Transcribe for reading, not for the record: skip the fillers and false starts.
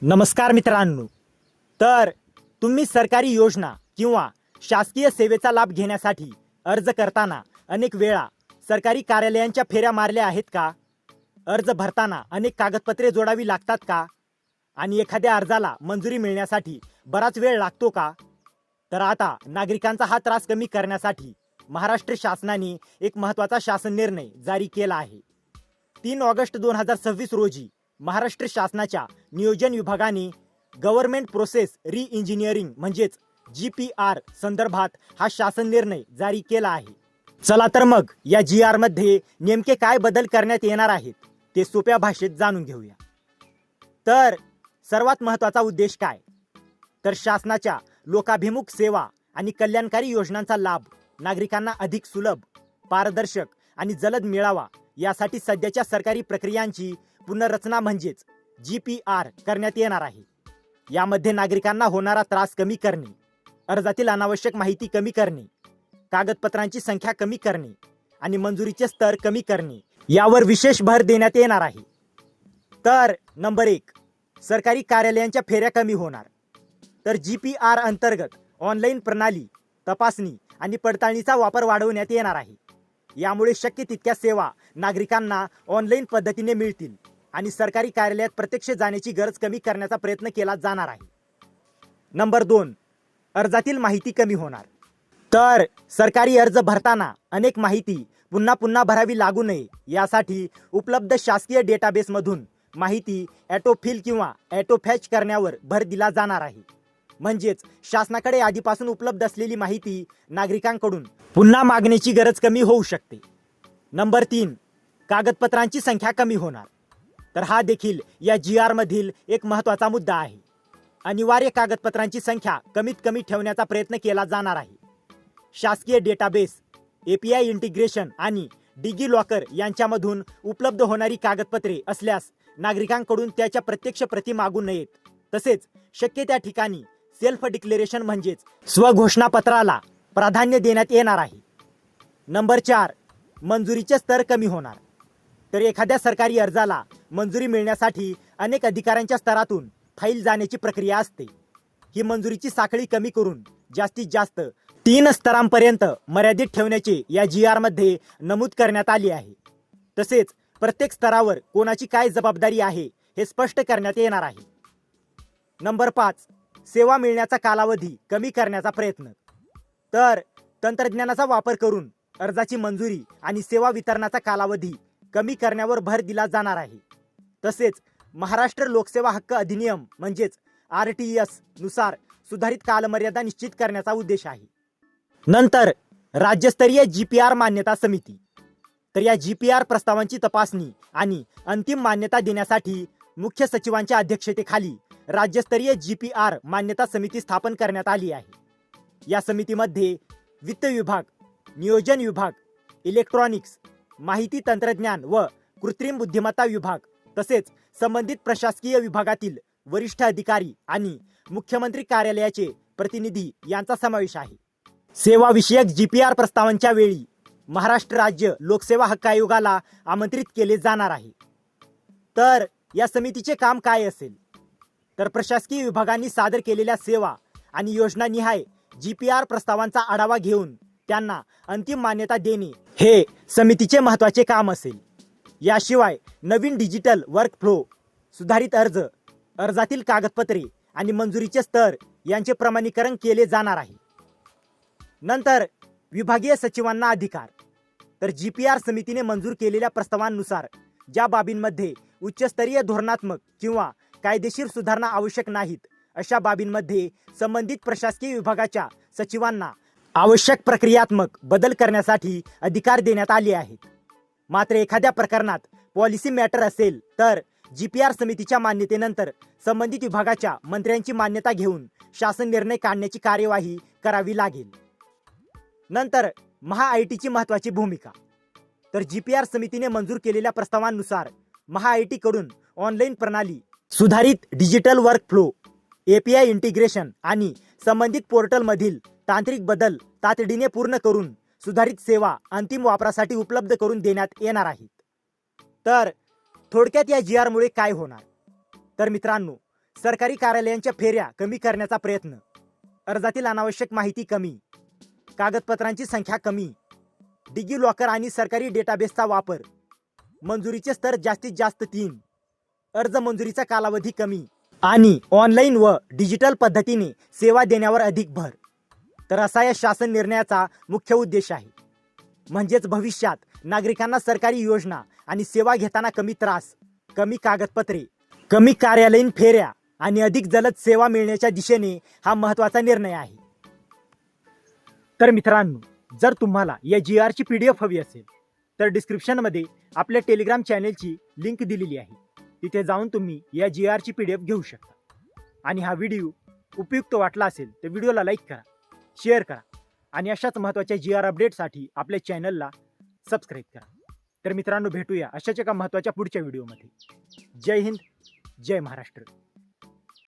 नमस्कार मित्रांनो. तर तुम्ही सरकारी योजना किंवा शासकीय सेवेचा लाभ घेण्यासाठी अर्ज करताना अनेक वेळा सरकारी कार्यालयांच्या फेऱ्या मारल्या आहेत का? अर्ज भरताना अनेक कागदपत्रे जोडावी लागतात का? आणि एखाद्या अर्जाला मंजुरी मिळण्यासाठी बराच वेळ लागतो का? तर आता नागरिकांचा हा त्रास कमी करण्यासाठी महाराष्ट्र शासनाने एक महत्त्वाचा शासन निर्णय जारी केला आहे. 3 ऑगस्ट 2026 रोजी महाराष्ट्र शासनाच्या नियोजन विभागाने गव्हर्नमेंट प्रोसेस री इंजिनिअरिंग म्हणजेच GPR संदर्भात हा शासन निर्णय जारी केला आहे. चला तर मग या GR मध्ये नेमके काय बदल करण्यात येणार आहेत ते सोप्या भाषेत जाणून घेऊया. तर सर्वात महत्त्वाचा उद्देश काय? तर शासनाच्या लोकाभिमुख सेवा आणि कल्याणकारी योजनांचा लाभ नागरिकांना अधिक सुलभ, पारदर्शक आणि जलद मिळावा यासाठी सध्याच्या सरकारी प्रक्रियांची पुनर्रचना म्हणजेच GPR करण्यात येणार आहे. यामध्ये नागरिकांना होणारा त्रास कमी करणे, अर्जातील अनावश्यक माहिती कमी करणे, कागदपत्रांची संख्या कमी करणे आणि मंजुरीचे स्तर कमी करणे यावर विशेष भर देण्यात येणार आहे. तर नंबर 1, सरकारी कार्यालयांच्या फेऱ्या कमी होणार. तर GPR अंतर्गत ऑनलाईन प्रणाली, तपासणी आणि पडताळणीचा वापर वाढवण्यात येणार आहे. यामुळे शक्य तितक्या सेवा नागरिकांना ऑनलाईन पद्धतीने मिळतील आणि सरकारी कार्यालयात प्रत्यक्ष जाण्याची गरज कमी करण्याचा प्रयत्न केला जाणार आहे. नंबर 2, अर्जातील माहिती कमी होणार. तर सरकारी अर्ज भरताना अनेक माहिती पुन्हा पुन्हा भरावी लागू नये यासाठी उपलब्ध शासकीय डेटाबेसमधून माहिती ॲटोफिल किंवा ॲटोफॅच करण्यावर भर दिला जाणार आहे. म्हणजेच शासनाकडे आधीपासून उपलब्ध असलेली माहिती नागरिकांकडून पुन्हा मागण्याची गरज कमी होऊ शकते. नंबर 3, कागदपत्रांची संख्या कमी होणार. तर हा देखील या GR मधील एक महत्त्वाचा मुद्दा आहे. अनिवार्य कागदपत्रांची संख्या कमीत कमी ठेवण्याचा प्रयत्न केला जाणार आहे. शासकीय डेटाबेस, API इंटिग्रेशन आणि डिजी लॉकर यांच्यामधून उपलब्ध होणारी कागदपत्रे असल्यास नागरिकांकडून त्याच्या प्रत्यक्ष प्रती मागू नयेत. तसेच शक्य त्या ठिकाणी सेल्फ डिक्लेरेशन म्हणजेच स्वघोषणापत्राला प्राधान्य देण्यात येणार आहे. नंबर 4, मंजुरीचे स्तर कमी होणार. तर एखाद्या सरकारी अर्जाला मंजुरी मिळण्यासाठी अनेक अधिकाऱ्यांच्या स्तरातून फाईल जाण्याची प्रक्रिया असते. ही मंजुरीची साखळी कमी करून जास्तीत जास्त 3 स्तरांपर्यंत मर्यादित ठेवण्याचे या GR मध्ये नमूद करण्यात आले आहे. तसेच प्रत्येक स्तरावर कोणाची काय जबाबदारी आहे हे स्पष्ट करण्यात येणार आहे. नंबर 5, सेवा मिळण्याचा कालावधी कमी करण्याचा प्रयत्न. तर तंत्रज्ञानाचा वापर करून अर्जाची मंजुरी आणि सेवा वितरणाचा कालावधी कमी करण्यावर भर दिला जाणार आहे. तसेच महाराष्ट्र लोकसेवा हक्क अधिनियम म्हणजेच RTS नुसार सुधारित कालमर्यादा निश्चित करण्याचा उद्देश आहे. नंतर राज्यस्तरीय GPR मान्यता समिती. तर या GPR प्रस्तावांची तपासणी आणि अंतिम मान्यता देण्यासाठी मुख्य सचिवांच्या अध्यक्षतेखाली राज्यस्तरीय GPR मान्यता समिती स्थापन करण्यात आली आहे. या समितीमध्ये वित्त विभाग, नियोजन विभाग, इलेक्ट्रॉनिक्स, माहिती तंत्रज्ञान व कृत्रिम बुद्धिमत्ता विभाग तसेच संबंधित प्रशासकीय विभागातील वरिष्ठ अधिकारी आणि मुख्यमंत्री कार्यालयाचे प्रतिनिधी यांचा समावेश आहे. सेवा विषयक GPR प्रस्तावांच्या वेळी महाराष्ट्र राज्य लोकसेवा हक्क आयोगाला आमंत्रित केले जाणार आहे. तर या समितीचे काम काय असेल? तर प्रशासकीय विभागांनी सादर केलेल्या सेवा आणि योजनानिहाय GPR प्रस्तावांचा आढावा घेऊन त्यांना अंतिम मान्यता देणे हे समितीचे महत्त्वाचे काम असेल. याशिवाय नवीन डिजिटल वर्कफ्लो, सुधारित अर्ज, अर्जातील कागदपत्रे आणि मंजुरीचे स्तर यांचे प्रमाणीकरण केले जाणार आहे. नंतर विभागीय सचिवांना अधिकार. तर GPR समितीने मंजूर केलेल्या प्रस्तावांनुसार ज्या बाबींमध्ये उच्चस्तरीय धोरणात्मक किंवा कायदेशीर सुधारणा आवश्यक नाहीत अशा बाबींमध्ये संबंधित प्रशासकीय विभागाच्या सचिवांना आवश्यक प्रक्रियात्मक बदल करण्यासाठी अधिकार देण्यात आले आहेत. मात्र एखाद्या प्रकरणात पॉलिसी मॅटर असेल तर GPR समितीच्या मान्यतेनंतर संबंधित विभागाच्या मंत्र्यांची मान्यता घेऊन शासन निर्णय काढण्याची कार्यवाही करावी लागेल. नंतर MHA-ITची महत्त्वाची भूमिका. तर GPR समितीने मंजूर केलेल्या प्रस्तावांनुसार MHA-IT कडून ऑनलाईन प्रणाली, सुधारित डिजिटल वर्कफ्लो, API इंटिग्रेशन आणि संबंधित पोर्टलमधील तांत्रिक बदल तातडीने पूर्ण करून सुधारित सेवा अंतिम वापरासाठी उपलब्ध करून देण्यात येणार आहेत. तर थोडक्यात या GR मुळे काय होणार? तर मित्रांनो, सरकारी कार्यालयांच्या फेऱ्या कमी करण्याचा प्रयत्न, अर्जातील अनावश्यक माहिती कमी, कागदपत्रांची संख्या कमी, डिजी लॉकर आणि सरकारी डेटाबेसचा वापर, मंजुरीचे स्तर जास्तीत जास्त 3, अर्ज मंजुरीचा कालावधी कमी आणि ऑनलाईन व डिजिटल पद्धतीने सेवा देण्यावर अधिक भर. तर असा या शासन निर्णयाचा मुख्य उद्देश आहे. म्हणजेच भविष्यात नागरिकांना सरकारी योजना आणि सेवा घेताना कमी त्रास, कमी कागदपत्रे, कमी कार्यालयीन फेऱ्या आणि अधिक जलद सेवा मिळण्याच्या दिशेने हा महत्त्वाचा निर्णय आहे. तर मित्रांनो, जर तुम्हाला या GR ची PDF हवी असेल तर डिस्क्रिप्शनमध्ये आपल्या टेलिग्राम चॅनेलची लिंक दिलेली आहे. तिथे जाऊन तुम्ही या GR ची PDF घेऊ शकता. आणि हा व्हिडिओ उपयुक्त वाटला असेल तर व्हिडिओला लाईक करा, शेअर करा आणि अशाच महत्त्वाच्या GR अपडेटसाठी आपल्या चॅनलला सबस्क्राईब करा. तर मित्रांनो, भेटूया अशाच एका महत्त्वाच्या पुढच्या व्हिडिओमध्ये. जय हिंद, जय महाराष्ट्र.